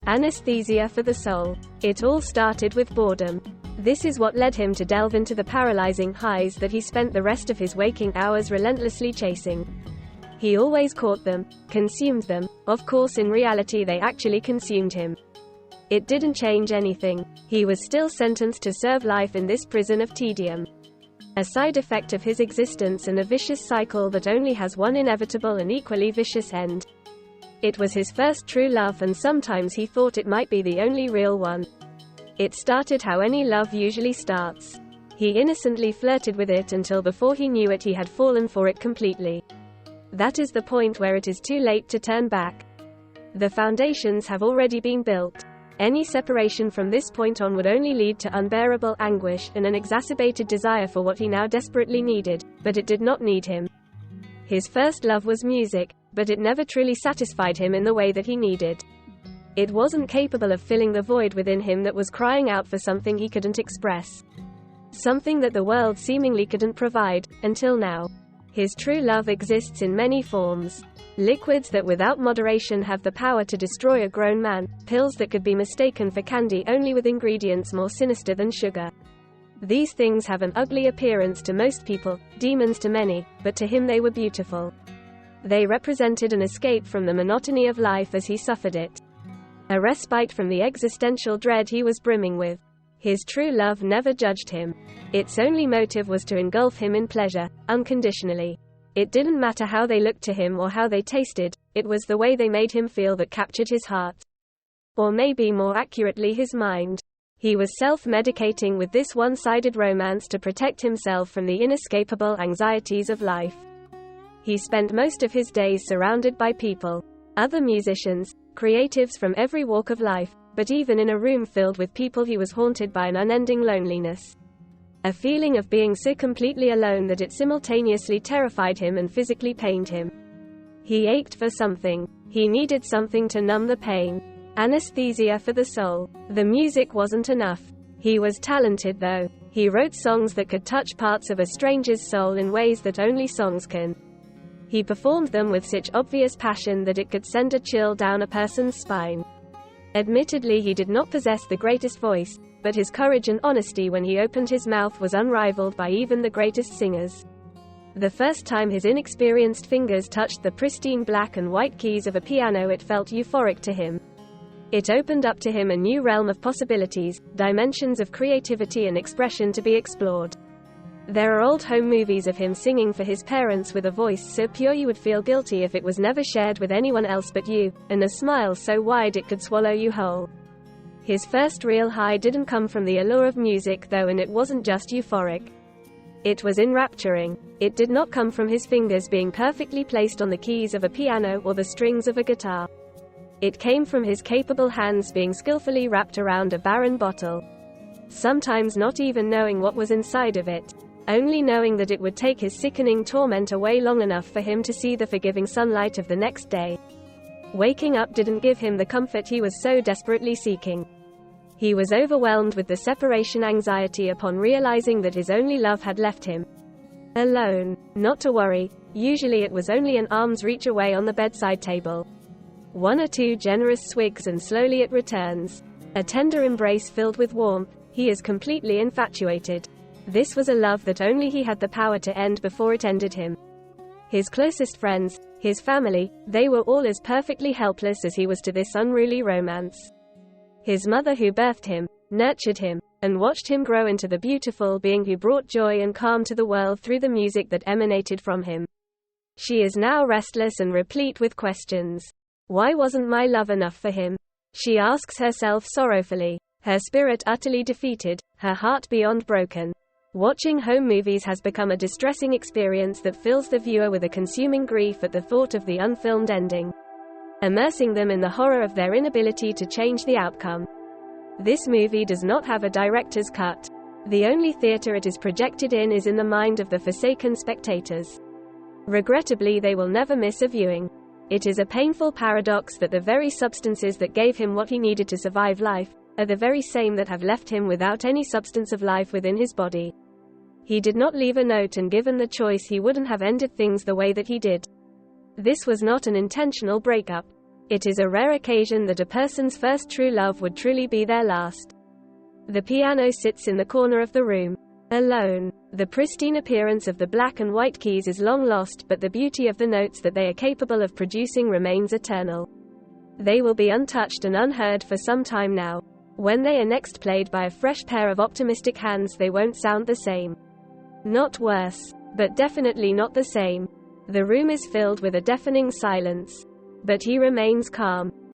Anesthesia for the soul. It all started with boredom. This is what led him to delve into the paralyzing highs that he spent the rest of his waking hours relentlessly chasing. He always caught them, consumed them. Of course, in reality they actually consumed him. It didn't change anything. He was still sentenced to serve life in this prison of tedium. A side effect of his existence, and a vicious cycle that only has one inevitable and equally vicious end. It was his first true love, and sometimes he thought it might be the only real one. It started how any love usually starts. He innocently flirted with it until before he knew it he had fallen for it completely. That is the point where it is too late to turn back. The foundations have already been built. Any separation from this point on would only lead to unbearable anguish and an exacerbated desire for what he now desperately needed, but it did not need him. His first love was music, but it never truly satisfied him in the way that he needed. It wasn't capable of filling the void within him that was crying out for something he couldn't express. Something that the world seemingly couldn't provide, until now. His true love exists in many forms. Liquids that without moderation have the power to destroy a grown man, pills that could be mistaken for candy only with ingredients more sinister than sugar. These things have an ugly appearance to most people, demons to many, but to him they were beautiful. They represented an escape from the monotony of life as he suffered it. A respite from the existential dread he was brimming with. His true love never judged him. Its only motive was to engulf him in pleasure, unconditionally. It didn't matter how they looked to him or how they tasted, it was the way they made him feel that captured his heart. Or maybe more accurately his mind. He was self-medicating with this one-sided romance to protect himself from the inescapable anxieties of life. He spent most of his days surrounded by people. Other musicians, creatives from every walk of life, but even in a room filled with people he was haunted by an unending loneliness. A feeling of being so completely alone that it simultaneously terrified him and physically pained him. He ached for something. He needed something to numb the pain. Anesthesia for the soul. The music wasn't enough. He was talented though. He wrote songs that could touch parts of a stranger's soul in ways that only songs can. He performed them with such obvious passion that it could send a chill down a person's spine. Admittedly, he did not possess the greatest voice, but his courage and honesty when he opened his mouth was unrivaled by even the greatest singers. The first time his inexperienced fingers touched the pristine black and white keys of a piano, it felt euphoric to him. It opened up to him a new realm of possibilities, dimensions of creativity and expression to be explored. There are old home movies of him singing for his parents with a voice so pure you would feel guilty if it was never shared with anyone else but you, and a smile so wide it could swallow you whole. His first real high didn't come from the allure of music though, and it wasn't just euphoric. It was enrapturing. It did not come from his fingers being perfectly placed on the keys of a piano or the strings of a guitar. It came from his capable hands being skillfully wrapped around a barren bottle. Sometimes not even knowing what was inside of it. Only knowing that it would take his sickening torment away long enough for him to see the forgiving sunlight of the next day. Waking up didn't give him the comfort he was so desperately seeking. He was overwhelmed with the separation anxiety upon realizing that his only love had left him. Alone. Not to worry, usually it was only an arm's reach away on the bedside table. 1 or 2 generous swigs and slowly it returns. A tender embrace filled with warmth. He is completely infatuated. This was a love that only he had the power to end before it ended him. His closest friends, his family, they were all as perfectly helpless as he was to this unruly romance. His mother, who birthed him, nurtured him, and watched him grow into the beautiful being who brought joy and calm to the world through the music that emanated from him. She is now restless and replete with questions. Why wasn't my love enough for him? She asks herself sorrowfully, her spirit utterly defeated, her heart beyond broken. Watching home movies has become a distressing experience that fills the viewer with a consuming grief at the thought of the unfilmed ending, immersing them in the horror of their inability to change the outcome. This movie does not have a director's cut. The only theater it is projected in is in the mind of the forsaken spectators. Regrettably, they will never miss a viewing. It is a painful paradox that the very substances that gave him what he needed to survive life are the very same that have left him without any substance of life within his body. He did not leave a note, and given the choice he wouldn't have ended things the way that he did. This was not an intentional breakup. It is a rare occasion that a person's first true love would truly be their last. The piano sits in the corner of the room, alone. The pristine appearance of the black and white keys is long lost, but the beauty of the notes that they are capable of producing remains eternal. They will be untouched and unheard for some time now. When they are next played by a fresh pair of optimistic hands, they won't sound the same. Not worse, but definitely not the same. The room is filled with a deafening silence. But he remains calm.